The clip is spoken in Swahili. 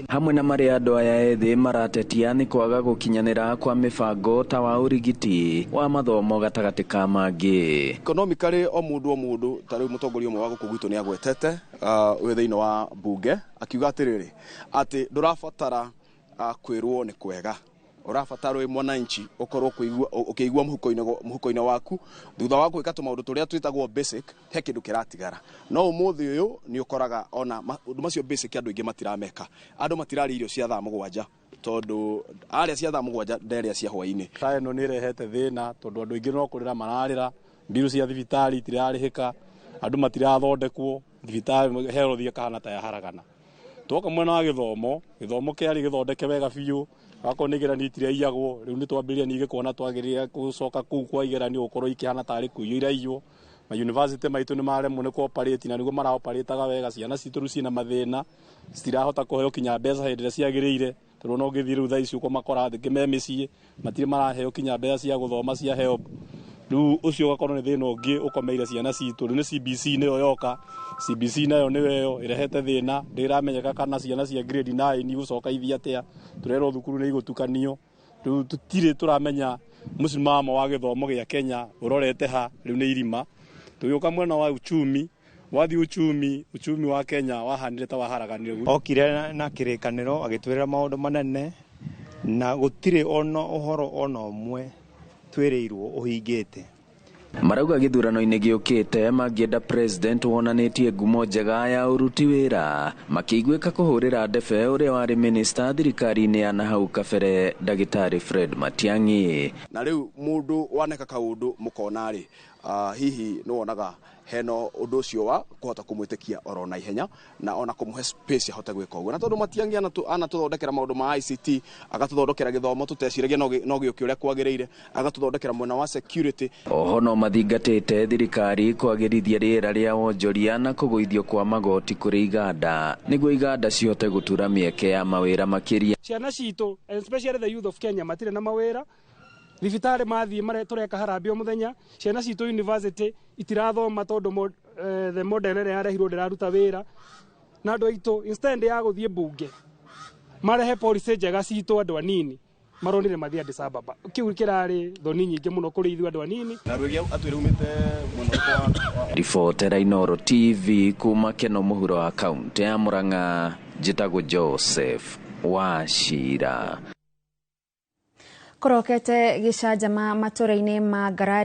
Hamwe na maria andu aya ethĩ maratetia ni kwaga gukinyanira kwa mibango ta wa urigiti wa mathomo gatagati ka mangi. Economically o mundu tari mutongoria umwe wa guku gwitu ni agwetete we thiini wa bunge akiuga atiriri ati ndurabatara kwirwo ni kwega, urabatara we mwananchi ukorwo ukigwa muhuko-ini waku thutha wa gwika tumaundu turia twitagwo basic he kindu kiratigara. No umuthi uyu ni ukoraga ona undu macio basic andu ingi matirameka, andu matirari irio cia thaa 7 tondu aria cia thaa 7 nderia cia hwaini. Tae no ni rehete thina tondu andu ingi no kurira mararira, mbiru cia thibitari itirarihika, andu matirathondekwo, thibitari health ikahana ta ya haragana. Twoka mwena wa githomo kiari githondeke wega biu gako nigerani itiraiyagwo riu ni twambiria ni gikuona twagirira gucoka kuu kwa igerani ukorwo ikihana tari kuiyo iraiyo. Ma university maitu ni maremwo ni cooperate na nigo mara operate ga wega, ciana citu cina mathina citirahota kuheo kinya mbeca hindire ciagirire tondu no ngithii riu thaici uko makora thiki me micii matire maraheo kinya mbeca cia guthoma cia help. Riu ucio gakorwo ni thina ungi ukomeire ciana citu. Riu ni CBC ni yoka, CBC nayo niyo irehete thina, ndiramenyeka kana ciana cia grade 9 gucoka ithi atia, turero thukuru ni igutukanio. Riu tutire turamenya musimamo wa githomo gia Kenya urorete ha, riu ni irima. Tuyuka mwena wa uchumi, wathi uchumi wa Kenya wahanire ta waharaganire. Okire na kirikaniro agitwirira maundu manene na gutire ono uhoro ono umwe twereirwo uhingite. Marauga githurano-ini giukite mangienda president wonanitie ngumo njega ya uruti wira makiigwika kuhurira ndebe uria wari minister thirikari-ini ya nahau kabere Dagitari Fred Matiang'i. Na riu mundu waneka kaundu mukona ri hihi no wonaga heno undu ucio wa kuhota kumwitikia oro na ihenya na ona kumuhe space ahote gwika uguo. Na tondu Matiang'i anatuthondekera maundu ma ICT, agatuthondekera githomo tuteciragia no giuki uria kwagirire, agatuthondekera mwena wa security. Oho no mathingatite thirikari kwagirithia riera ria wonjoria na kuguithio kwa magoti kuri iganda niguo iganda cihote gutura mieke ya mawira makiria. Ciana citu especially the youth of Kenya matire na mawira. Thibitari mathii mare tureka harambio muthenya, ciana citu university itirathoma tondu the model ere yarehirwo ndiraruta wira. Na andu aitu instead ya guthie bunge marehe policy njega citu andu anini maronire mathia Addis Ababa. Kiu kirari thoni nyingi muno kuri ithu andu anini. Na rugia atwire umite muno kwa Reporter Inooro TV kuma Keno muhuro wa kaunti ya Murang'a, Jitago Joseph Wachira. Korokete gicanjama matũra-inĩ ma Ngarari